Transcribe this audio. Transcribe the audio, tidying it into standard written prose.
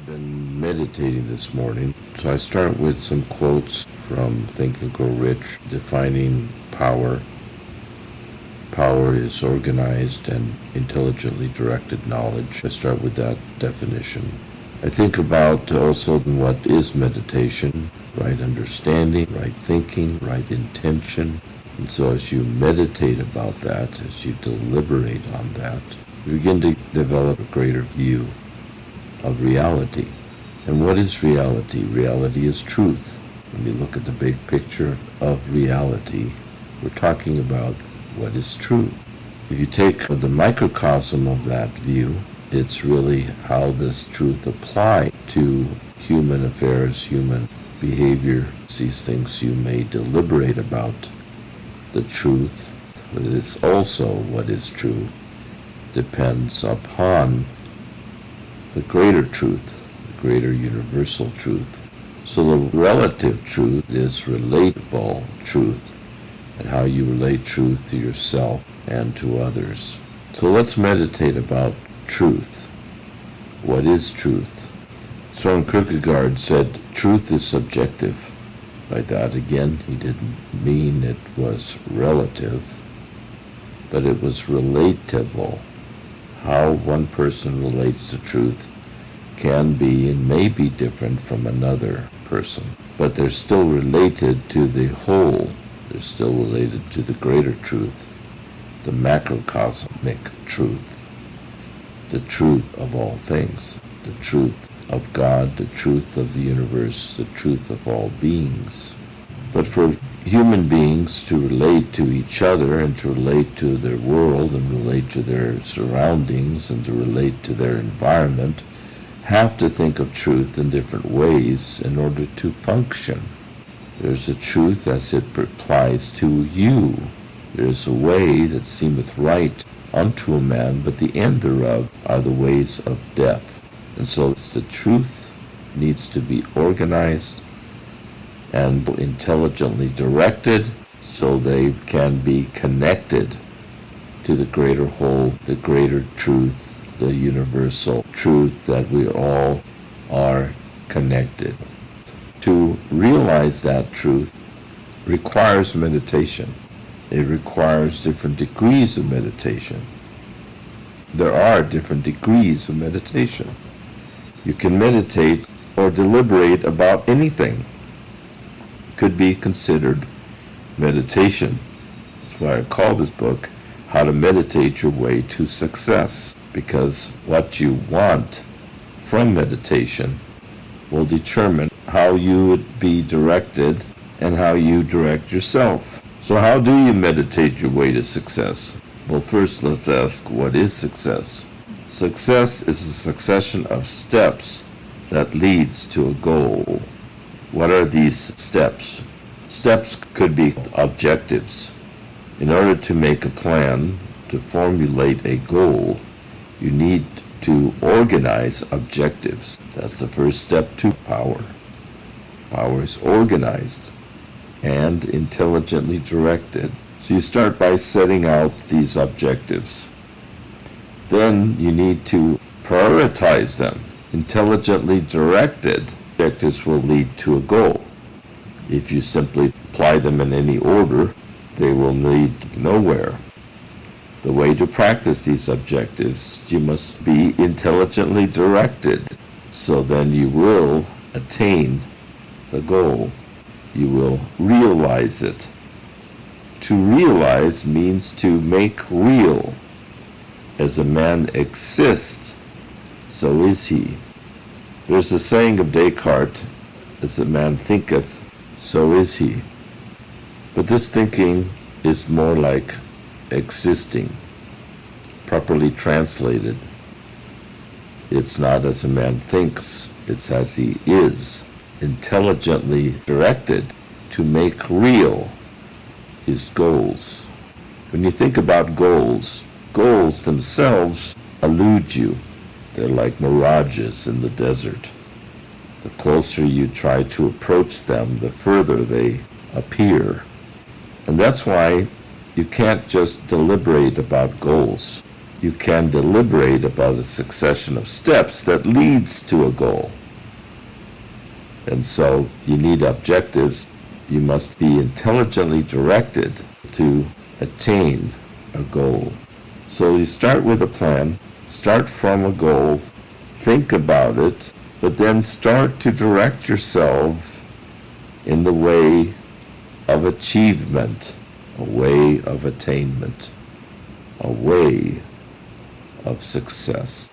I've been meditating this morning, so I start with some quotes from Think and Grow Rich defining power. Power is organized and intelligently directed knowledge. I start with that definition. I think about also what is meditation, right understanding, right thinking, right intention. And so as you meditate about that, as you deliberate on that, you begin to develop a greater view of reality. And what is reality? Reality is truth. When you look at the big picture of reality, we're talking about what is true. If you take the microcosm of that view, it's really how does truth apply to human affairs, human behavior, these things you may deliberate about. The truth, but it is also what is true, depends upon the greater truth, the greater universal truth. So the relative truth is relatable truth, and how you relate truth to yourself and to others. So let's meditate about truth. What is truth? Soren Kierkegaard said, truth is subjective. By that, again, he didn't mean it was relative, but it was relatable. How one person relates to truth can be and may be different from another person, but they're still related to the whole. They're still related to the greater truth, the macrocosmic truth, the truth of all things, the truth of God, the truth of the universe, the truth of all beings. But for human beings to relate to each other and to relate to their world and relate to their surroundings and to relate to their environment, have to think of truth in different ways in order to function. There's a truth as it applies to you. There's a way that seemeth right unto a man, but the end thereof are the ways of death. And so the truth needs to be organized and intelligently directed so they can be connected to the greater whole, the greater truth, the universal truth that we all are connected. To realize that truth requires meditation. It requires different degrees of meditation. There are different degrees of meditation. You can meditate or deliberate about anything. It could be considered meditation. That's why I call this book How to Meditate Your Way to Success, because what you want from meditation will determine how you would be directed and how you direct yourself. So how do you meditate your way to success? Well, first let's ask, what is success? Success is a succession of steps that leads to a goal. What are these steps? Steps could be objectives. In order to make a plan, to formulate a goal, you need to organize objectives. That's the first step to power. Power is organized and intelligently directed. So you start by setting out these objectives. Then you need to prioritize them. Intelligently directed objectives will lead to a goal. If you simply apply them in any order, they will lead nowhere. The way to practice these objectives, you must be intelligently directed. So then you will attain the goal. You will realize it. To realize means to make real. As a man exists, so is he. There's a saying of Descartes, as a man thinketh, so is he. But this thinking is more like existing. Properly translated, it's not as a man thinks, it's as he is, intelligently directed to make real his goals. When you think about goals, goals themselves elude you. They're like mirages in the desert. The closer you try to approach them, the further they appear. And that's why you can't just deliberate about goals. you can deliberate about a succession of steps that leads to a goal. And so you need objectives. You must be intelligently directed to attain a goal. So you start with a plan, start from a goal, think about it, but then start to direct yourself in the way of achievement, a way of attainment, a way of success.